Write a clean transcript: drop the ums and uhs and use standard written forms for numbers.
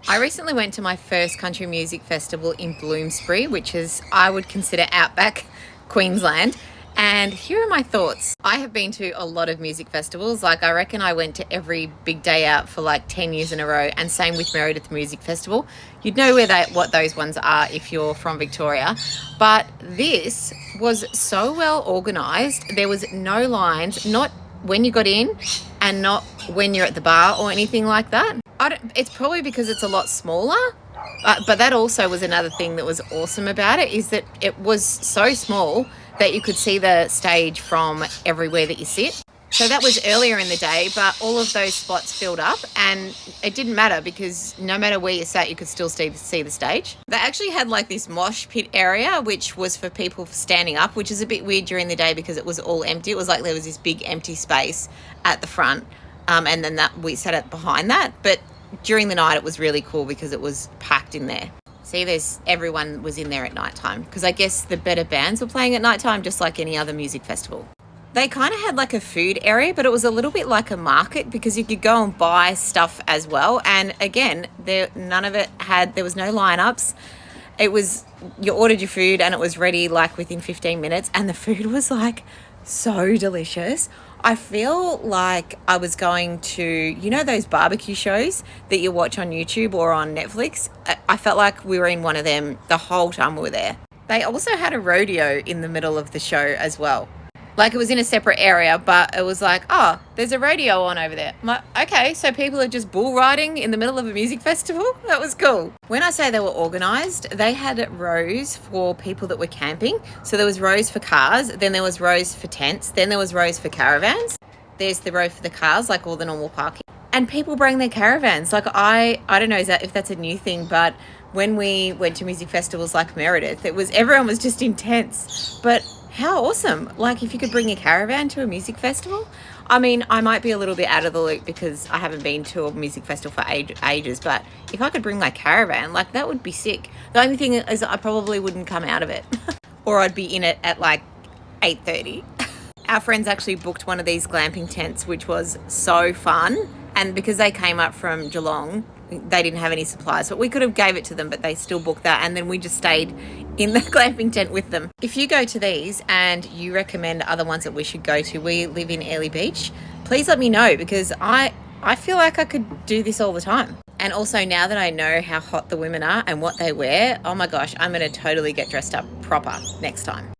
I recently went to my first country music festival in Bloomsbury, which is, I would consider outback Queensland. And here are my thoughts. I have been to a lot of music festivals. Like, I reckon I went to every big day out for like 10 years in a row, and same with Meredith Music Festival. You'd know what those ones are if you're from Victoria. But this was so well organised. There was no lines, not when you got in and not when you're at the bar or anything like that. It's probably because it's a lot smaller, but that also was another thing that was awesome about it, is that it was so small that you could see the stage from everywhere that you sit. So that was earlier in the day, but all of those spots filled up, and it didn't matter because no matter where you sat, you could still see the stage. They actually had like this mosh pit area, which was for people standing up, which is a bit weird during the day because it was all empty. It was like there was this big empty space at the front, and then we sat at behind that. But during the night, it was really cool because it was packed in there. See, everyone was in there at nighttime because I guess the better bands were playing at nighttime, just like any other music festival. They kind of had like a food area, but it was a little bit like a market because you could go and buy stuff as well. And again, there was no lineups. It was, you ordered your food and it was ready like within 15 minutes, and the food was like so delicious. I feel like I was going to, those barbecue shows that you watch on YouTube or on Netflix? I felt like we were in one of them the whole time we were there. They also had a rodeo in the middle of the show as well. Like, it was in a separate area, but it was like, oh, there's a rodeo on over there. I'm like, okay, so people are just bull riding in the middle of a music festival? That was cool. When I say they were organised, they had rows for people that were camping. So there was rows for cars, then there was rows for tents, then there was rows for caravans. There's the row for the cars, like all the normal parking. And people bring their caravans. Like, I don't know if that's a new thing, but when we went to music festivals like Meredith, everyone was just in tents. But how awesome. Like, if you could bring a caravan to a music festival. I mean, I might be a little bit out of the loop because I haven't been to a music festival for ages, but if I could bring my caravan, like, that would be sick. The only thing is I probably wouldn't come out of it or I'd be in it at like 8:30. Our friends actually booked one of these glamping tents, which was so fun. And because they came up from Geelong, they didn't have any supplies, but we could have gave it to them, but they still booked that, and then we just stayed in the glamping tent with them. If you go to these and you recommend other ones that we should go to, we live in Airlie Beach, please let me know, because I feel like I could do this all the time. And also, now that I know how hot the women are and what they wear, oh my gosh, I'm going to totally get dressed up proper next time.